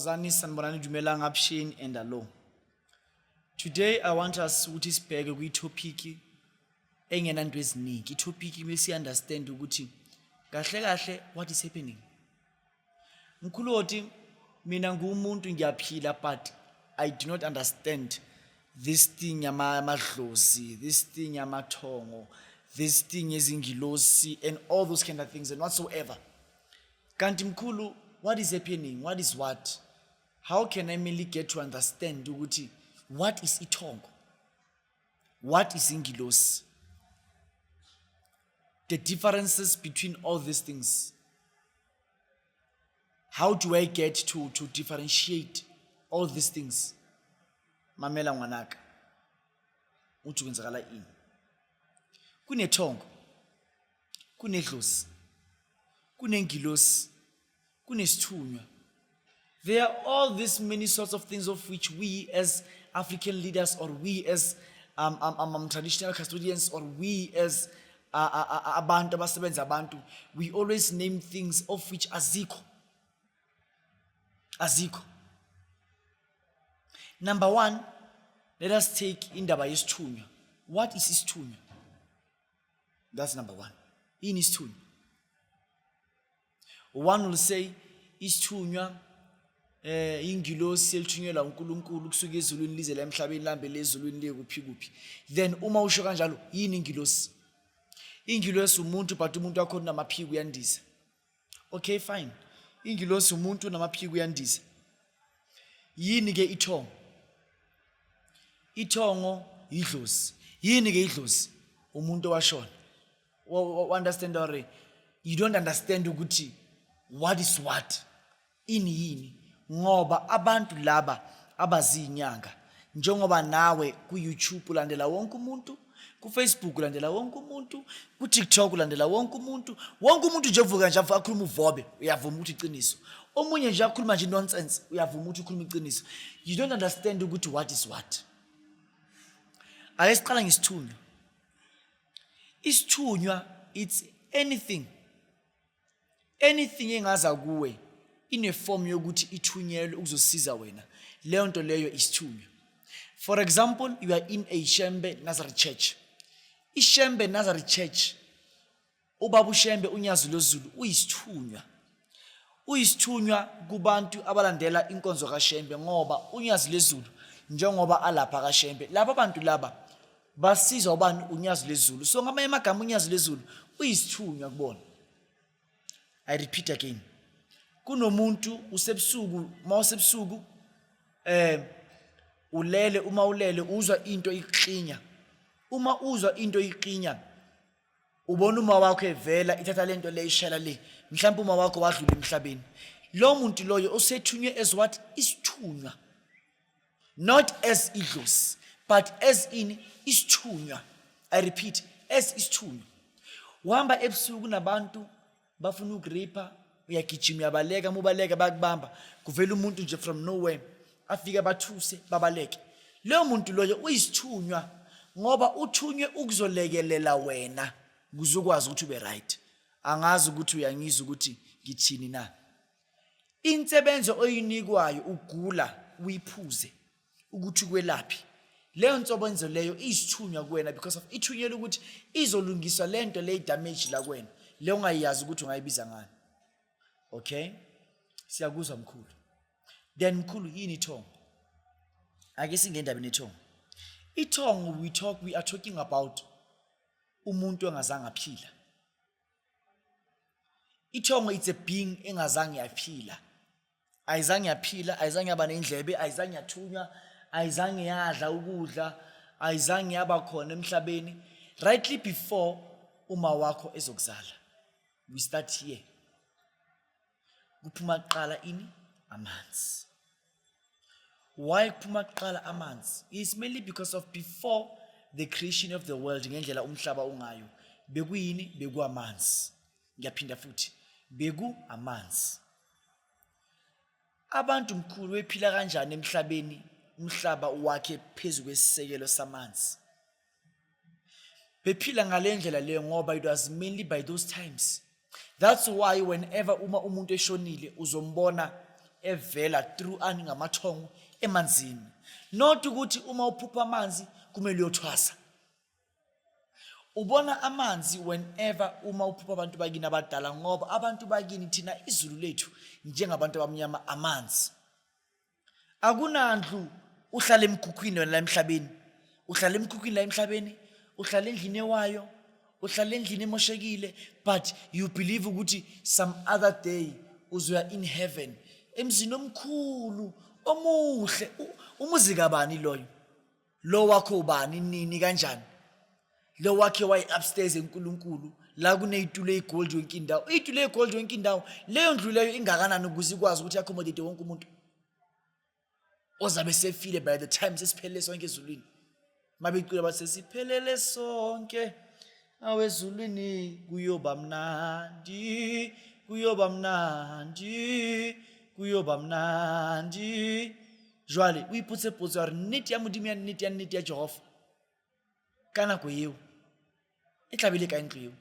Thokozani sanibonani dumelang option and allo. Today I want us to speak kwi topic engenanto eziningi. Topic mase understand ukuthi kahle kahle what is happening. Mkhulu oti mina ngumuntu ngiyaphila but I do not understand this thing yamadlozi, this thing yamathongo, this thing ezingilosi and all those kind of things and whatsoever. Kanti mkhulu, what is happening? What is what? How can I mainly get to understand ukuthi what is ITHONGO? What is ingilosi? The differences between all these things. How do I get to differentiate all these things? Mamela ngwanaka. Uthi kwenzakala ini? Kunethongo. Kunedlozi. Kunengilosi. Kunesithunywa. There are all these many sorts of things of which we as African leaders or we as traditional custodians or we as abantu abasebenza abantu, we always name things of which azikho. Number one, let us take indaba yesithunywa. What is isithunywa? That's number one. In isithunywa. One will say isithunywa ingilosi elithunyelwa uNkulunkulu kusuka ezulwini lize la emhlabeni lambele ezulwini liye kuphi. Then uma usho kanjalo yini ingilosi? Ingilosi umuntu but umuntu akho namaphiko uyandiza. Okay, fine. Ingilosi umuntu namaphiko uyandiza. Yini ke ithongo? Ithongo idlozi. Yini ke idlozi? Umuntu owashona. Understand or you don't understand ukuthi what is what? Ini yini? Ngoba abantu laba abazinyanga njengoba nawe ku YouTube ulandela wonke umuntu, ku Facebook ulandela wonke umuntu, ku TikTok ulandela wonke umuntu nje uvuka nje akhuluma uvobe uyavuma ukuthi iqiniso. Omunye nje akhuluma nje nonsense uyavuma ukuthi ukhuluma iqiniso. You don't understand ukuthi what is what. Ayesiqala ngisithunywa. Isithunywa it's anything engaza kuwe in form yokuthi ithunyelwe ukuzosiza wena. Leyo nto leyo isithunywa. For example, you are in a Shembe Nazareth Church. IShembe Nazareth Church, ubaba uShembe unyazi lozulu uyisithunywa. Uyisithunywa kubantu abalandela inkonzo kaShembe ngoba unyazi lezulu njengoba alapha kaShembe. Laba bantu laba basiza ubani unyazi lezulu. So ngamanye amagama unyazi lezulu uyisithunywa kubona. I repeat again. Kunomuntu usebusuku, mawusebusuku ulele, uma ulele uzwa into iklinya. Uma uzwa into iklinya ubona uma wakho evela ithatha lento le ishela le. Mhlawumbe uma wakho wadlula emhlabeni. Lo muntu loyo osethunywe as what? Isithunywa. Not as idlozi, but as in isithunywa. I repeat, as isithunywa. Uhamba ebusuku nabantu bafuna ukuripa, uyagijima uyabaleka, mubaleka bakubamba, kuvela umuntu nje from nowhere afika bathuse babaleke. Leyo muntu loyo uyisithunywa ngoba uthunywe ukuzolekelela wena kuzokwazi ukuthi ube right. Angazi ukuthi uyangizwa ukuthi ngithini na. Insebenzo oyinikwayo ugula uyiphuze ukuthi kwelaphi. Leyo nsebenzo leyo isithunywa kuwena because of ithunyelwe ukuthi izolungiswa lento le damage la kuwena. Leyo ungayazi ukuthi ungayibiza ngani. Okay? Siyakuzwa mkhulu. Then mkhulu yini ithongo? Ake singendaba nethongo. Ithongo we are talking about umuntu engazange aphila. Ithongo it's a being engazange yaphila. Ayizange yaphila, ayizange yaba nendlebe, ayizange yathunywa, ayizange yadla ukudla, ayizange yaba khona emhlabeni rightly before uma wakho ezokuzala. We start here. Kuphuma kuqala ini? Amanzi. Why kuphuma kuqala amanzi? It's mainly because of before the creation of the world ngendlela umhlaba ungayo. Bekuyini? Beku amanzi. Ngiyaphinda futhi. Beku amanzi. Abantu mkhulu bephila kanjani emhlabeni umhlaba wakhe phezulu kwesisekelo samanzi? Bephila ngalendlela leyo ngoba it was mainly by those times. That's why whenever umuntu eshonile uzombona evela through ani ngamathongo emanzini. Not ukuthi uma uphupha amanzi kumele uyothwasa. Ubona amanzi whenever uma uphupha abantu bakini abadala ngoba abantu bakini thina izulu lethu njengabantu abamnyama amanzi. Akunandlu uhlala emkhukhwini la emhlabeni. Uhlala emkhukhwini la emhlabeni, uhlala endlini ewayo, uhlala endlini emoshekile, but you believe ukuthi some other day uzoya in heaven. Emzini omkhulu omuhle. Umuzi kabani loyo? Lo wakho ubani nini kanjani? Lo wakhe way upstairs enkulunkulu la kuneyitulo egold yonke indawo. Itulo egold yonke indawo. Leyo ndlu leyo ingakanani ukuze ikwazi ukuthi accommodate wonke umuntu? Ozabe sefile by the time sesiphelele sonke ezulwini. Mabicula bathi sesiphelele sonke awezulwini kuyoba mnandi, kuyoba mnandi, kuyoba mnandi. Jwale o ipotse potso re nnete ya modimo ya nnete ya Jehova ka nako eo e tlabile ka ntlo eo.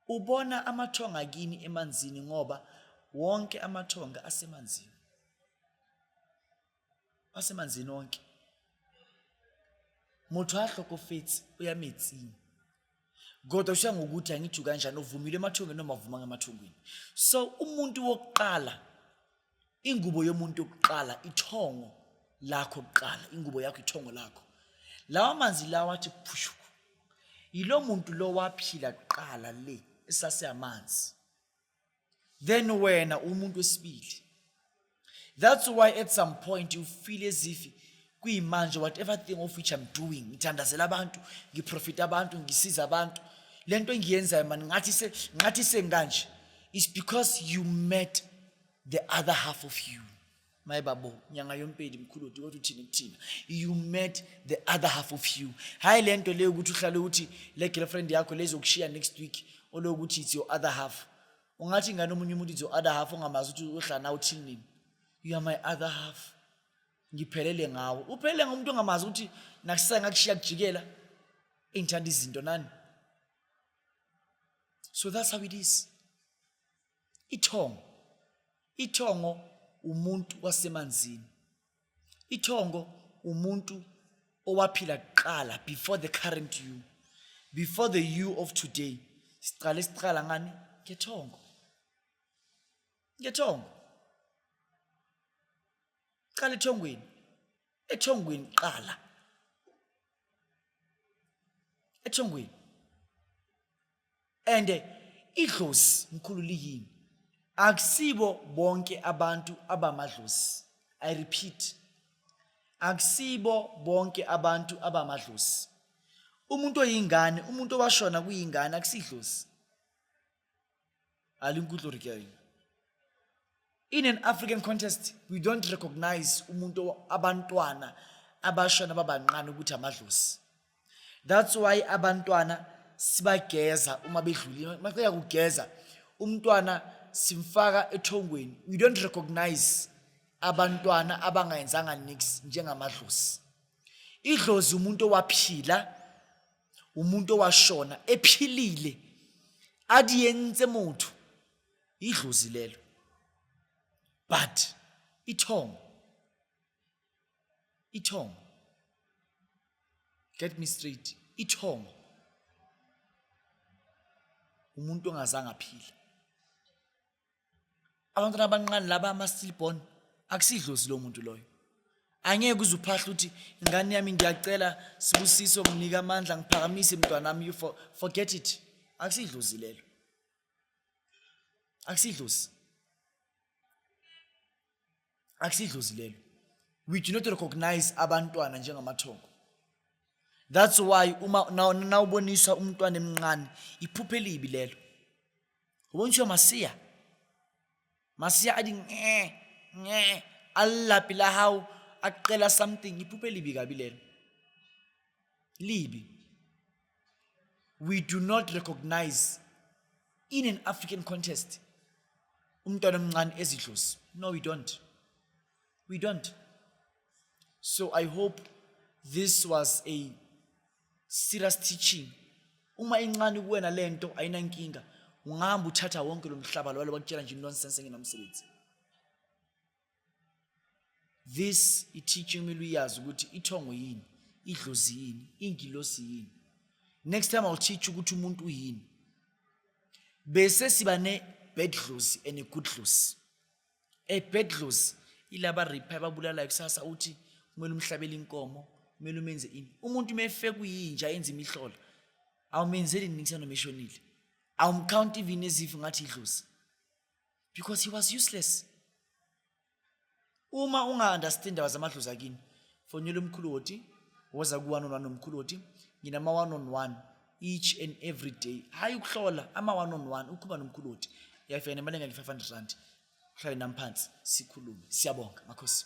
Ubona amathonga akini emanzini ngoba wonke amathonga asemanzini. Asemanzini wonke. Motho a hlokofetse o ya metsing. Kodwa usha ngokuthi angithi kanjani uvumile emathongeni noma avuma ngamathongweni. So umuntu wokuqala, ingubo yomuntu wokuqala ithongo lakho kuqala, ingubo yakho ithongo lakho. Lawa manzi lawa athi phushu. Yilo muntu lo waphila kuqala le esase amanzi. Then wena umuntu wesibili. That's why at some point you feel as if kuyimanje whatever thing of which I'm doing, ngithandazela abantu, ngiprofita abantu, ngisiza abantu, lento engiyenzayo man ngathi senganje, is because you met the other half of you. Mayibabo nyanga yompedi mkhuloti kodwa uthini kuthina, you met the other half of you. Hayi lento leyo ukuthi uhlale uthi le girlfriend yakho lezokushiya next week olokuthi it's your other half. Ungathi ngani omunye umuntu it's your other half ongamazi ukuthi uhlala nawe uthini nini. You are my other half. Ngiphelele ngawe. Uphelele ngomuntu ongamazi ukuthi nakusasa ngakushiya kujikela engithanda izinto nani. So that's how it is. Ithongo umuntu wasemanzini. Ithongo umuntu owaphila kuqala before the current you. Before the you of today. Siqala ngani? Ngethongo. Qala ethongweni. Ethongweni qala. Ethongweni. And idlozi mkhululi yini. Akusibo bonke abantu abamadlozi. I repeat. Akusibo bonke abantu abamadlozi. Umuntu oyingane, umuntu owashona kuyingane akusidlozi. Alinkutlo rikeyo. In an African context, we don't recognize umuntu abantwana abashona babanqane ukuthi amadlozi. That's why abantwana sibageza uma bedlulile. Maqeda kugeza umntwana simfaka ethongweni. We don't recognize abantwana abangayenzanga nix njengamadlozi. Idlozi umuntu owaphila, umuntu owashona ephilile adiyenze motho. Idlozi lelo. But ithongo. Get me straight. Ithongo umuntu ongazange aphila. Abantwana abanqane laba ama stillborn akusidlozi lo muntu loyo. Angeke uzuphahla uthi ingane yami ngiyacela sibusiso nginika amandla ngiphakamise mntwana nami, you forget it. Akusidlozi lelo. Akusidlozi lelo. We do not recognize abantwana njengamathongo. That's why uma now uboniswa umntwana emncane iphupho elibi lelo. Ubonishwa Masiya adi nge allapi la how aqela something iphupho elibi kabi lelo. Libi. We do not recognize in an African context umntwana omncane ezidlozi. No, we don't. So I hope this was a serious teaching. Uma incane kuwena lento ayinankinga, ungahamba uthatha wonke lo mhlaba lo bakutshela nje nonsense ngenamsebenzi. This is teaching me uyazi ukuthi ithongo yini, idlozi yini, ingilosi yini. Next time I'll teach you ukuthi umuntu uyini. Bese siba ne bad dlozi and a good dlozi. A bad dlozi ilaba repair babulala kusasa uthi kumele umhlabele inkomo, kumele umenze ini. Umuntu mefe kuyinja yenza imihlola. Awumenzeli ninisana nomishonile. Awumcount even as if ngathi idlozi. Because he was useless. Uma unga understand abazamadlozi akini, fonela umkhuloti, woza ku 1-on-1 nomkhuloti, ngina ma 1-on-1 each and every day. Hayi ukuhlola ama 1-on-1 ukuba nomkhuloti. Yafika nemalanga nge 500 rand. Hlale namphansi sikhulume. Siyabonga makhosi.